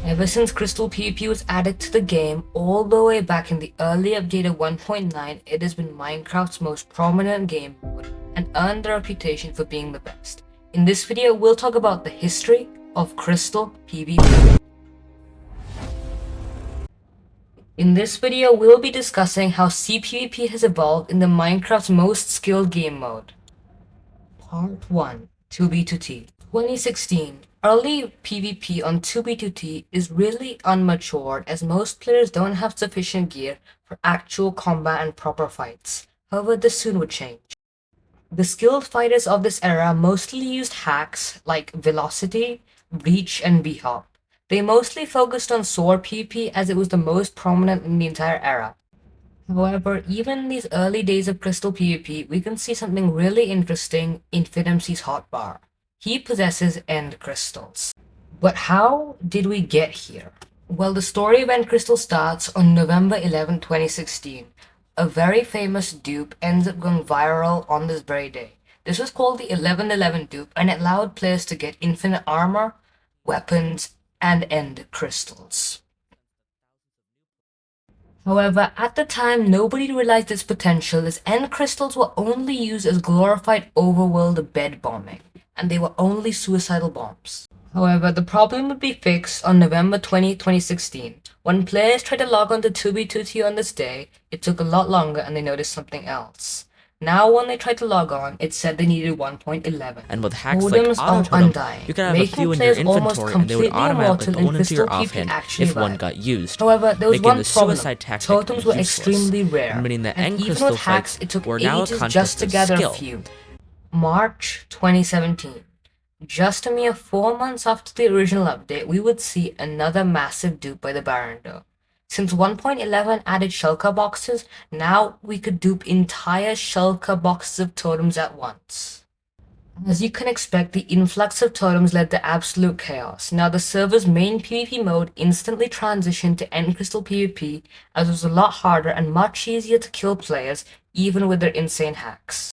Ever since Crystal PvP was added to the game all the way back in the early update of 1.9, it has been Minecraft's most prominent game mode and earned the reputation for being the best. In this video, we'll talk about the history of Crystal PvP. In this video, we'll be discussing how CPvP has evolved in the Minecraft's most skilled game mode. Part 1. 2b2t. 2016. Early PvP on 2b2t is really unmatured as most players don't have sufficient gear for actual combat and proper fights. However, this soon would change. The skilled fighters of this era mostly used hacks like Velocity, Reach, and B-Hop. They mostly focused on sword PvP as it was the most prominent in the entire era. However, even in these early days of Crystal PvP, we can see something really interesting in FitMC's hotbar. He possesses end crystals. But how did we get here? Well, the story of end crystal starts on November 11, 2016. A very famous dupe ends up going viral on this very day. This was called the 1111 dupe and it allowed players to get infinite armor, weapons, and end crystals. However, at the time, nobody realized its potential as end crystals were only used as glorified overworld bed bombing, and they were only suicidal bombs. However, the problem would be fixed on November 20, 2016. When players tried to log on to 2b2t on this day, it took a lot longer and they noticed something else. Now when they tried to log on, it said they needed 1.11. And with hacks like Auto-Totem, you could have a few in your inventory and they would automatically go into your offhand if one got used, however, there was making one the problem. suicide tactic Totems were useless, extremely rare, meaning that and end even crystal with hacks, fights it took were now a ages contest just to of gather skill. a few. March 2017. Just a mere 4 months after the original update, we would see another massive dupe by the Barrendo. Since 1.11 added shulker boxes, now we could dupe entire shulker boxes of totems at once. As you can expect, the influx of totems led to absolute chaos. Now the server's main PvP mode instantly transitioned to end crystal PvP as it was a lot harder and much easier to kill players even with their insane hacks.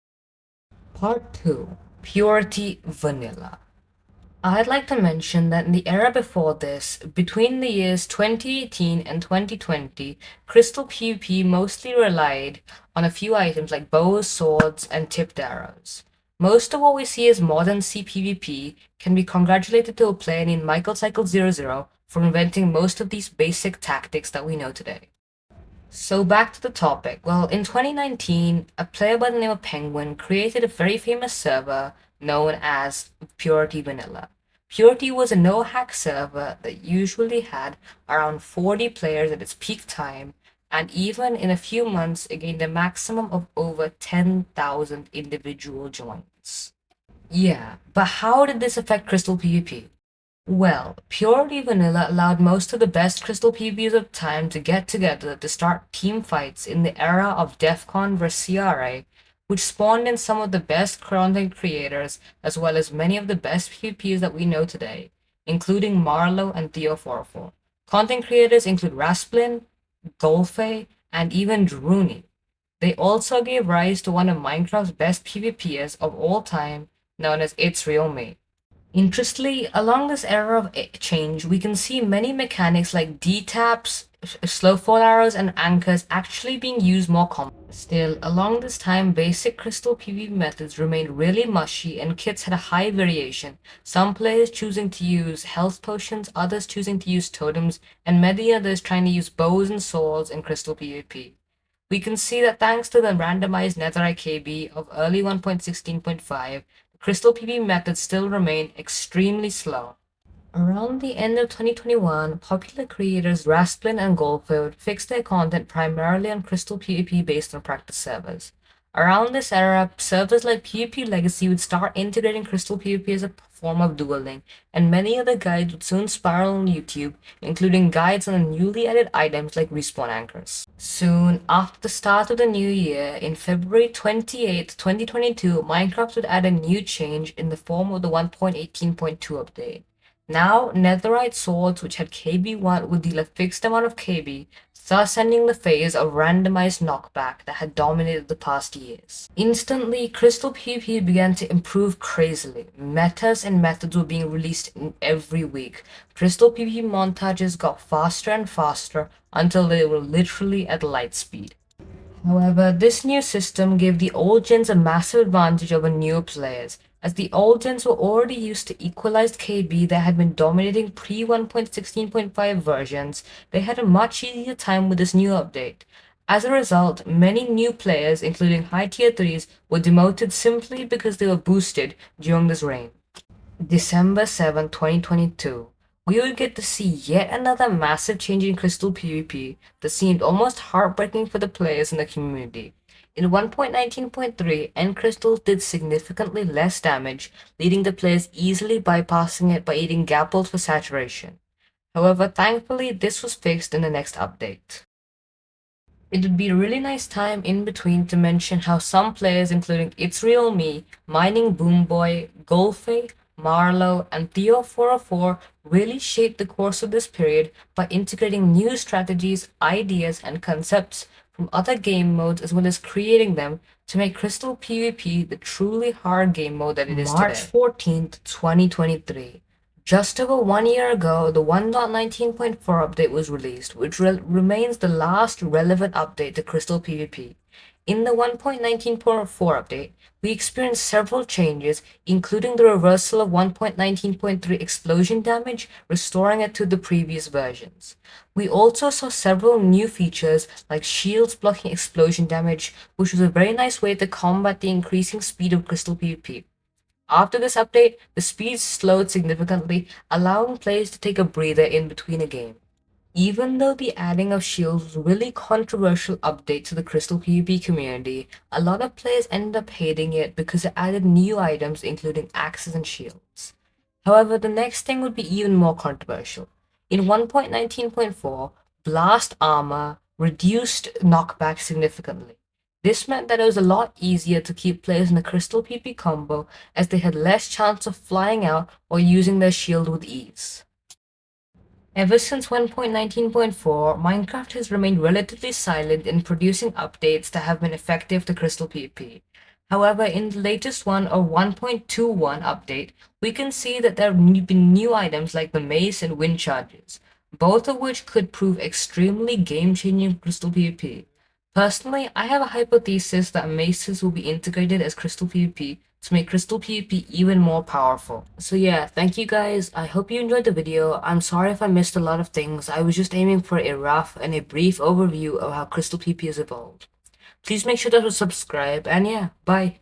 Part 2. Purity Vanilla. I'd like to mention that in the era before this, between the years 2018 and 2020, Crystal PvP mostly relied on a few items like bows, swords, and tipped arrows. Most of what we see as modern CPvP can be congratulated to a player named MichaelCycle00 for inventing most of these basic tactics that we know today. So back to the topic. Well, in 2019, a player by the name of Penguin created a very famous server known as Purity Vanilla. Purity was a no-hack server that usually had around 40 players at its peak time, and even in a few months it gained a maximum of over 10,000 individual joins. Yeah, but how did this affect Crystal PvP? Well, Purity Vanilla allowed most of the best Crystal PvPers of time to get together to start team fights in the era of DEFCON vs CRA, which spawned in some of the best content creators as well as many of the best PvPs that we know today, including Marlow and Theo404. Content creators include Rasplin, Golfe, and even Droony. They also gave rise to one of Minecraft's best PvPers of all time, known as It's Real Me. Interestingly, along this era of change, we can see many mechanics like D-taps, slow fall arrows, and anchors actually being used more commonly. Still, along this time, basic Crystal PvP methods remained really mushy and kits had a high variation, some players choosing to use health potions, others choosing to use totems, and many others trying to use bows and swords in Crystal PvP. We can see that thanks to the randomized netherite KB of early 1.16.5, Crystal PvP methods still remain extremely slow. Around the end of 2021, popular creators Rasplin and Goldfield fixed their content primarily on Crystal PvP based on practice servers. Around this era, servers like PvP Legacy would start integrating Crystal PvP as a form of dueling, and many other guides would soon spiral on YouTube, including guides on the newly added items like respawn anchors. Soon after the start of the new year, in February 28, 2022, Minecraft would add a new change in the form of the 1.18.2 update. Now, netherite swords which had KB1 would deal a fixed amount of KB, thus ending the phase of randomized knockback that had dominated the past years. Instantly, crystal PvP began to improve crazily. Metas and methods were being released every week. Crystal PvP montages got faster and faster until they were literally at light speed. However, this new system gave the old gens a massive advantage over newer players, as the old gens were already used to equalized KB that had been dominating pre-1.16.5 versions. They had a much easier time with this new update. As a result, many new players, including high tier 3s, were demoted simply because they were boosted during this reign. December 7, 2022. We would get to see yet another massive change in crystal PvP that seemed almost heartbreaking for the players in the community. In 1.19.3, end crystals did significantly less damage, leading the players easily bypassing it by eating gapples for saturation. However, thankfully, this was fixed in the next update. It would be a really nice time in between to mention how some players, including It's Real Me, Mining Boomboy, Golfey, Marlow, and Theo404 really shaped the course of this period by integrating new strategies, ideas, and concepts from other game modes as well as creating them to make Crystal PvP the truly hard game mode that it is today. March 14th, 2023. Just over 1 year ago, the 1.19.4 update was released, which remains the last relevant update to Crystal PvP. In the 1.19.4 update, we experienced several changes, including the reversal of 1.19.3 explosion damage, restoring it to the previous versions. We also saw several new features like shields blocking explosion damage, which was a very nice way to combat the increasing speed of Crystal PvP. After this update, the speed slowed significantly, allowing players to take a breather in between a game. Even though the adding of shields was a really controversial update to the Crystal PvP community, a lot of players ended up hating it because it added new items including axes and shields. However, the next thing would be even more controversial. In 1.19.4, blast armor reduced knockback significantly. This meant that it was a lot easier to keep players in the Crystal PvP combo as they had less chance of flying out or using their shield with ease. Ever since 1.19.4, Minecraft has remained relatively silent in producing updates that have been effective to Crystal PvP. However, in the latest one of 1.21 update, we can see that there have been new items like the mace and wind charges, both of which could prove extremely game-changing for Crystal PvP. Personally, I have a hypothesis that maces will be integrated as Crystal PvP to make Crystal PvP even more powerful. So yeah, thank you guys. I hope you enjoyed the video. I'm sorry if I missed a lot of things. I was just aiming for a rough and a brief overview of how Crystal PvP has evolved. Please make sure to subscribe, and yeah, bye.